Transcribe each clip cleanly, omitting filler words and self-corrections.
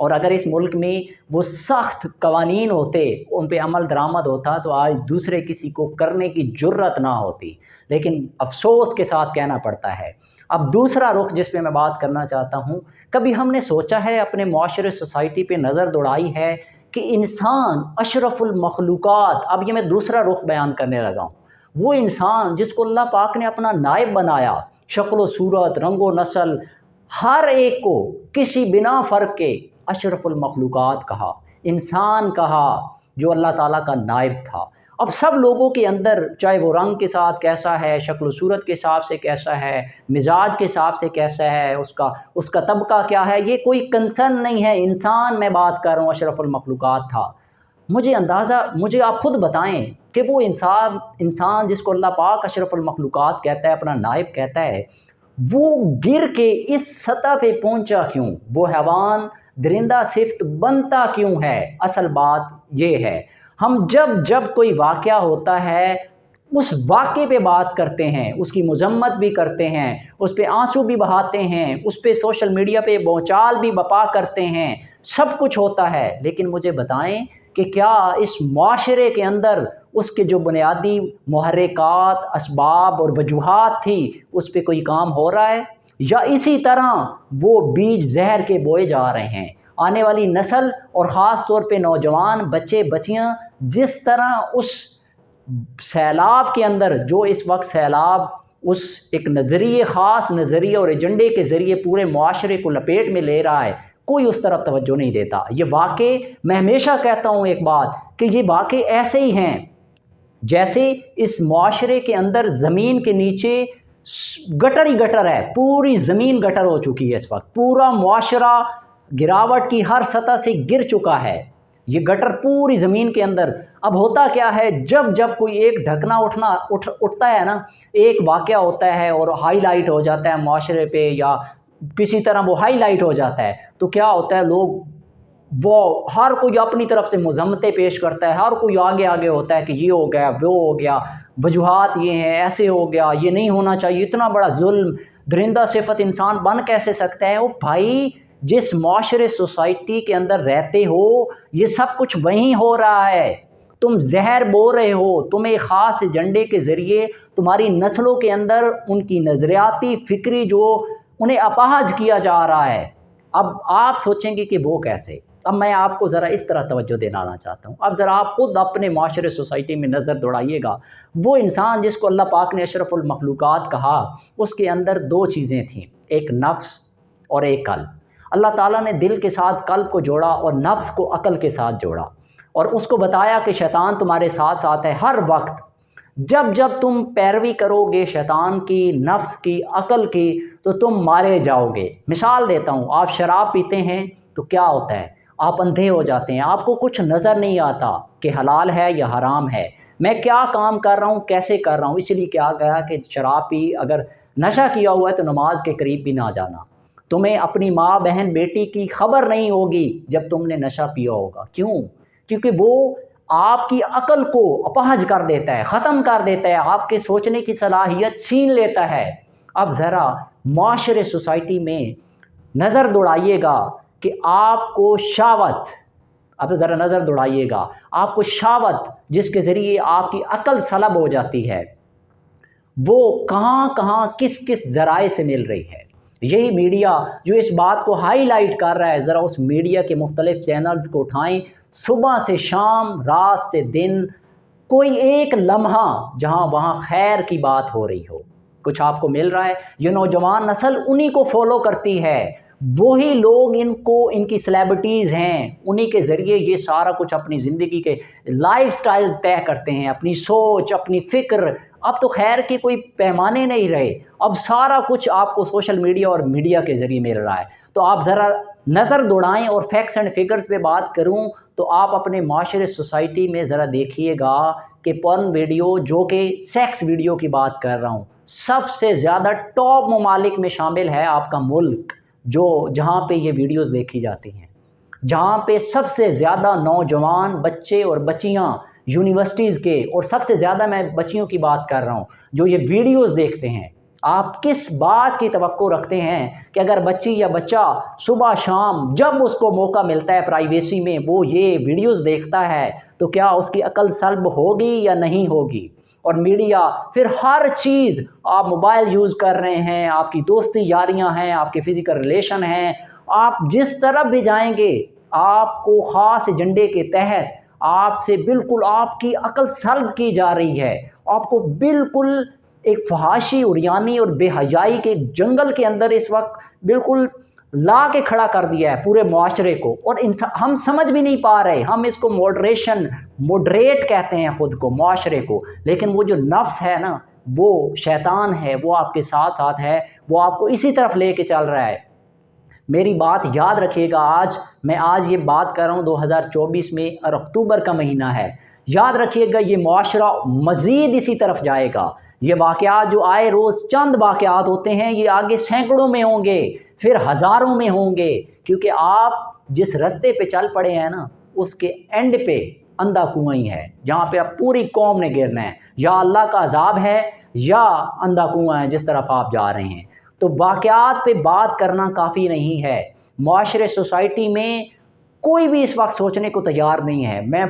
اور اگر اس ملک میں وہ سخت قوانین ہوتے، ان پہ عمل درآمد ہوتا، تو آج دوسرے کسی کو کرنے کی جرت نہ ہوتی، لیکن افسوس کے ساتھ کہنا پڑتا ہے۔ اب دوسرا رخ جس پہ میں بات کرنا چاہتا ہوں، کبھی ہم نے سوچا ہے، اپنے معاشرے سوسائٹی پہ نظر دوڑائی ہے کہ انسان اشرف المخلوقات، اب یہ میں دوسرا رخ بیان کرنے لگا ہوں، وہ انسان جس کو اللہ پاک نے اپنا نائب بنایا، شکل و صورت، رنگ و نسل، ہر ایک کو کسی بنا فرق کے اشرف المخلوقات کہا، انسان کہا، جو اللہ تعالیٰ کا نائب تھا۔ اب سب لوگوں کے اندر، چاہے وہ رنگ کے ساتھ کیسا ہے، شکل و صورت کے حساب سے کیسا ہے، مزاج کے حساب سے کیسا ہے، اس کا طبقہ کیا ہے، یہ کوئی کنسرن نہیں ہے، انسان میں بات کر رہا ہوں، اشرف المخلوقات تھا۔ مجھے آپ خود بتائیں کہ وہ انسان جس کو اللہ پاک اشرف المخلوقات کہتا ہے، اپنا نائب کہتا ہے، وہ گر کے اس سطح پہ پہنچا کیوں؟ وہ حیوان درندہ صفت بنتا کیوں ہے؟ اصل بات یہ ہے، ہم جب کوئی واقعہ ہوتا ہے، اس واقعے پہ بات کرتے ہیں، اس کی مذمت بھی کرتے ہیں، اس پہ آنسو بھی بہاتے ہیں، اس پہ سوشل میڈیا پہ بونچال بھی بپا کرتے ہیں، سب کچھ ہوتا ہے، لیکن مجھے بتائیں کہ کیا اس معاشرے کے اندر اس کے جو بنیادی محرکات، اسباب اور وجوہات تھی، اس پہ کوئی کام ہو رہا ہے؟ یا اسی طرح وہ بیج زہر کے بوئے جا رہے ہیں؟ آنے والی نسل اور خاص طور پہ نوجوان بچے بچیاں جس طرح اس سیلاب کے اندر، جو اس وقت سیلاب اس ایک نظریے، خاص نظریے اور ایجنڈے کے ذریعے پورے معاشرے کو لپیٹ میں لے رہا ہے، کوئی اس طرف توجہ نہیں دیتا۔ یہ واقعے، میں ہمیشہ کہتا ہوں ایک بات، کہ یہ واقعے ایسے ہی ہیں جیسے اس معاشرے کے اندر زمین کے نیچے گٹر ہی گٹر ہے، پوری زمین گٹر ہو چکی ہے، اس وقت پورا معاشرہ گراوٹ کی ہر سطح سے گر چکا ہے، یہ گٹر پوری زمین کے اندر۔ اب ہوتا کیا ہے، جب کوئی ایک ڈھکنا اٹھتا ہے نا، ایک واقعہ ہوتا ہے اور ہائی لائٹ ہو جاتا ہے معاشرے پہ، یا کسی طرح وہ ہائی لائٹ ہو جاتا ہے، تو کیا ہوتا ہے، وہ ہر کوئی اپنی طرف سے مذمتیں پیش کرتا ہے، ہر کوئی آگے ہوتا ہے کہ یہ ہو گیا، وہ ہو گیا، وجوہات یہ ہیں، ایسے ہو گیا، یہ نہیں ہونا چاہیے، اتنا بڑا ظلم، درندہ صفت انسان بن کیسے سکتا ہے؟ وہ بھائی، جس معاشرے سوسائٹی کے اندر رہتے ہو، یہ سب کچھ وہیں ہو رہا ہے، تم زہر بو رہے ہو، تمہیں خاص ایجنڈے کے ذریعے تمہاری نسلوں کے اندر ان کی نظریاتی فکری جو انہیں اپاہج کیا جا رہا ہے۔ اب آپ سوچیں گے کہ وہ کیسے؟ اب میں آپ کو ذرا اس طرح توجہ دلانا چاہتا ہوں، اب ذرا آپ خود اپنے معاشرے سوسائٹی میں نظر دوڑائیے گا۔ وہ انسان جس کو اللہ پاک نے اشرف المخلوقات کہا، اس کے اندر دو چیزیں تھیں، ایک نفس اور ایک قلب۔ اللہ تعالیٰ نے دل کے ساتھ قلب کو جوڑا اور نفس کو عقل کے ساتھ جوڑا، اور اس کو بتایا کہ شیطان تمہارے ساتھ ساتھ ہے ہر وقت، جب تم پیروی کرو گے شیطان کی، نفس کی، عقل کی، تو تم مارے جاؤ گے۔ مثال دیتا ہوں، آپ شراب پیتے ہیں تو کیا ہوتا ہے، آپ اندھے ہو جاتے ہیں، آپ کو کچھ نظر نہیں آتا کہ حلال ہے یا حرام ہے، میں کیا کام کر رہا ہوں، کیسے کر رہا ہوں۔ اسی لیے کیا گیا کہ شراب پی، اگر نشہ کیا ہوا ہے تو نماز کے قریب بھی نہ جانا، تمہیں اپنی ماں، بہن، بیٹی کی خبر نہیں ہوگی جب تم نے نشہ پیا ہوگا۔ کیوں؟ کیونکہ وہ آپ کی عقل کو اپاہج کر دیتا ہے، ختم کر دیتا ہے، آپ کے سوچنے کی صلاحیت چھین لیتا ہے۔ اب ذرا معاشرے سوسائٹی میں نظر دوڑائیے گا کہ آپ کو شہوت، اب ذرا نظر دوڑائیے گا، آپ کو شہوت جس کے ذریعے آپ کی عقل سلب ہو جاتی ہے، وہ کہاں کس ذرائع سے مل رہی ہے۔ یہی میڈیا جو اس بات کو ہائی لائٹ کر رہا ہے، ذرا اس میڈیا کے مختلف چینلز کو اٹھائیں، صبح سے شام، رات سے دن، کوئی ایک لمحہ جہاں وہاں خیر کی بات ہو رہی ہو، کچھ آپ کو مل رہا ہے۔ یہ نوجوان نسل انہی کو فالو کرتی ہے، وہی لوگ ان کی سیلیبریٹیز ہیں، انہی کے ذریعے یہ سارا کچھ اپنی زندگی کے لائف سٹائلز طے کرتے ہیں، اپنی سوچ، اپنی فکر۔ اب تو خیر کے کوئی پیمانے نہیں رہے، اب سارا کچھ آپ کو سوشل میڈیا اور میڈیا کے ذریعے مل رہا ہے۔ تو آپ ذرا نظر دوڑائیں، اور فیکٹس اینڈ فگرز پہ بات کروں تو آپ اپنے معاشرے سوسائٹی میں ذرا دیکھیے گا کہ پورن ویڈیو، جو کہ سیکس ویڈیو کی بات کر رہا ہوں، سب سے زیادہ ٹاپ ممالک میں شامل ہے آپ کا ملک، جہاں پہ یہ ویڈیوز دیکھی جاتی ہیں، جہاں پہ سب سے زیادہ نوجوان بچے اور بچیاں یونیورسٹیز کے، اور سب سے زیادہ میں بچیوں کی بات کر رہا ہوں جو یہ ویڈیوز دیکھتے ہیں۔ آپ کس بات کی توقع رکھتے ہیں کہ اگر بچی یا بچہ صبح شام جب اس کو موقع ملتا ہے پرائیویسی میں وہ یہ ویڈیوز دیکھتا ہے تو کیا اس کی عقل سلب ہوگی یا نہیں ہوگی؟ اور میڈیا پھر ہر چیز، آپ موبائل یوز کر رہے ہیں، آپ کی دوستی یاریاں ہیں، آپ کے فزیکل ریلیشن ہیں، آپ جس طرف بھی جائیں گے آپ کو خاص ایجنڈے کے تحت آپ سے بالکل آپ کی عقل سلب کی جا رہی ہے، آپ کو بالکل ایک فحاشی اریانی اور بے حیائی کے جنگل کے اندر اس وقت بالکل لا کے کھڑا کر دیا ہے پورے معاشرے کو، اور ہم سمجھ بھی نہیں پا رہے، ہم اس کو موڈریٹ کہتے ہیں خود کو، معاشرے کو، لیکن وہ جو نفس ہے نا، وہ شیطان ہے، وہ آپ کے ساتھ ساتھ ہے، وہ آپ کو اسی طرف لے کے چل رہا ہے۔ میری بات یاد رکھیے گا، آج یہ بات کر رہا ہوں 2024 میں اور اکتوبر کا مہینہ ہے، یاد رکھیے گا یہ معاشرہ مزید اسی طرف جائے گا۔ یہ واقعات جو آئے روز چند واقعات ہوتے ہیں، یہ آگے سینکڑوں میں ہوں گے، پھر ہزاروں میں ہوں گے، کیونکہ آپ جس رستے پہ چل پڑے ہیں نا اس کے اینڈ پہ اندھا کنواں ہی ہے، جہاں پہ اب پوری قوم نے گرنا ہے، یا اللہ کا عذاب ہے یا اندھا کنواں ہے جس طرف آپ جا رہے ہیں۔ تو واقعات پہ بات کرنا کافی نہیں ہے، معاشرے سوسائٹی میں کوئی بھی اس وقت سوچنے کو تیار نہیں ہے۔ میں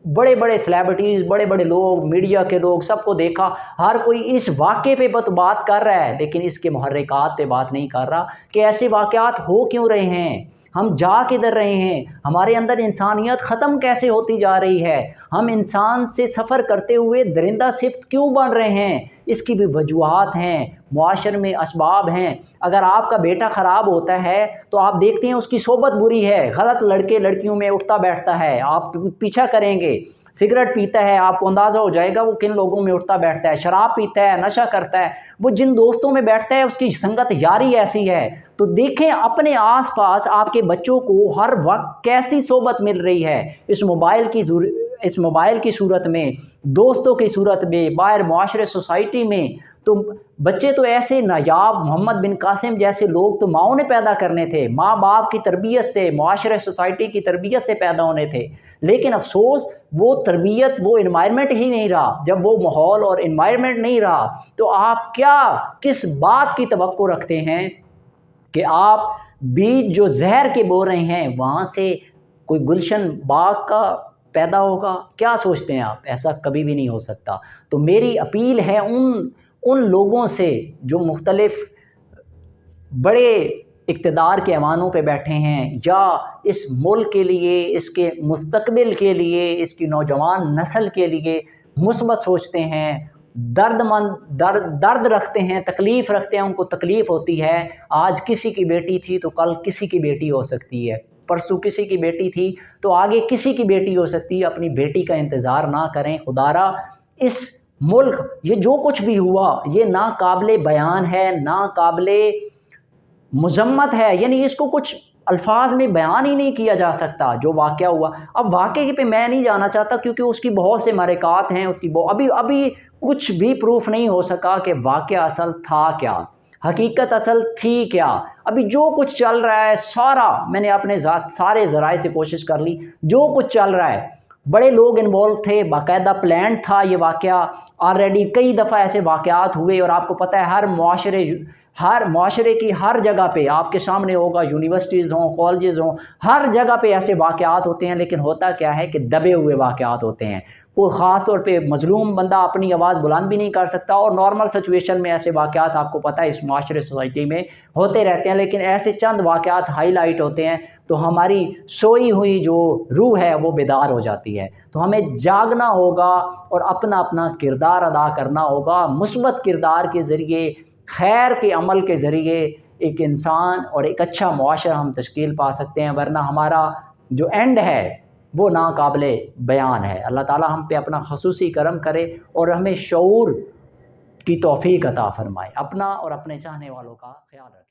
بڑے بڑے سیلیبریٹیز، بڑے بڑے لوگ، میڈیا کے لوگ، سب کو دیکھا، ہر کوئی اس واقعے پہ بات کر رہا ہے، لیکن اس کے محرکات پہ بات نہیں کر رہا کہ ایسے واقعات ہو کیوں رہے ہیں، ہم جا کدھر رہے ہیں، ہمارے اندر انسانیت ختم کیسے ہوتی جا رہی ہے، ہم انسان سے سفر کرتے ہوئے درندہ صفت کیوں بن رہے ہیں۔ اس کی بھی وجوہات ہیں، معاشرے میں اسباب ہیں۔ اگر آپ کا بیٹا خراب ہوتا ہے تو آپ دیکھتے ہیں اس کی صحبت بری ہے، غلط لڑکے لڑکیوں میں اٹھتا بیٹھتا ہے، آپ پیچھا کریں گے، سگریٹ پیتا ہے، آپ کو اندازہ ہو جائے گا وہ کن لوگوں میں اٹھتا بیٹھتا ہے، شراب پیتا ہے، نشہ کرتا ہے، وہ جن دوستوں میں بیٹھتا ہے اس کی سنگت یاری ایسی ہے۔ تو دیکھیں اپنے آس پاس آپ کے بچوں کو ہر وقت کیسی صحبت مل رہی ہے، اس موبائل کی صورت میں، دوستوں کی صورت میں، باہر معاشرے سوسائٹی میں۔ تو بچے تو ایسے نایاب محمد بن قاسم جیسے لوگ تو ماؤں نے پیدا کرنے تھے، ماں باپ کی تربیت سے، معاشرے سوسائٹی کی تربیت سے پیدا ہونے تھے، لیکن افسوس وہ تربیت، وہ انوائرمنٹ ہی نہیں رہا۔ جب وہ ماحول اور انوائرمنٹ نہیں رہا تو آپ کس بات کی توقع رکھتے ہیں کہ آپ بیج جو زہر کے بو رہے ہیں وہاں سے کوئی گلشن باغ کا پیدا ہوگا؟ کیا سوچتے ہیں آپ؟ ایسا کبھی بھی نہیں ہو سکتا۔ تو میری اپیل ہے ان لوگوں سے جو مختلف بڑے اقتدار کے ایوانوں پہ بیٹھے ہیں، یا اس ملک کے لیے، اس کے مستقبل کے لیے، اس کی نوجوان نسل کے لیے مثبت سوچتے ہیں، درد رکھتے ہیں، تکلیف رکھتے ہیں، ان کو تکلیف ہوتی ہے۔ آج کسی کی بیٹی تھی تو کل کسی کی بیٹی ہو سکتی ہے، پرسوں کسی کی بیٹی تھی تو آگے کسی کی بیٹی ہو سکتی ہے۔ اپنی بیٹی کا انتظار نہ کریں۔ خدارا اس ملک یہ جو کچھ بھی ہوا یہ ناقابل بیان ہے، ناقابل مذمت ہے، یعنی اس کو کچھ الفاظ میں بیان ہی نہیں کیا جا سکتا جو واقعہ ہوا۔ اب واقعے پہ میں نہیں جانا چاہتا کیونکہ اس کی بہت سے محرکات ہیں، اس کی ابھی کچھ بھی پروف نہیں ہو سکا کہ واقعہ اصل تھا کیا، حقیقت اصل تھی کیا۔ ابھی جو کچھ چل رہا ہے سارا میں نے اپنے سارے ذرائع سے کوشش کر لی، جو کچھ چل رہا ہے بڑے لوگ انوالو تھے، باقاعدہ پلان تھا یہ واقعہ، آلریڈی کئی دفعہ ایسے واقعات ہوئے، اور آپ کو پتہ ہے ہر معاشرے کی ہر جگہ پہ آپ کے سامنے ہوگا، یونیورسٹیز ہوں، کالجز ہوں، ہر جگہ پہ ایسے واقعات ہوتے ہیں، لیکن ہوتا کیا ہے کہ دبے ہوئے واقعات ہوتے ہیں۔ کوئی خاص طور پہ مظلوم بندہ اپنی آواز بلند بھی نہیں کر سکتا، اور نارمل سچویشن میں ایسے واقعات آپ کو پتہ ہے اس معاشرے سوسائٹی میں ہوتے رہتے ہیں، لیکن ایسے چند واقعات ہائی لائٹ ہوتے ہیں تو ہماری سوئی ہوئی جو روح ہے وہ بیدار ہو جاتی ہے۔ تو ہمیں جاگنا ہوگا اور اپنا کردار ادا کرنا ہوگا، مثبت کردار کے ذریعے، خیر کے عمل کے ذریعے ایک انسان اور ایک اچھا معاشرہ ہم تشکیل پا سکتے ہیں، ورنہ ہمارا جو اینڈ ہے وہ ناقابل بیان ہے۔ اللہ تعالی ہم پہ اپنا خصوصی کرم کرے اور ہمیں شعور کی توفیق عطا فرمائے۔ اپنا اور اپنے چاہنے والوں کا خیال رکھیں۔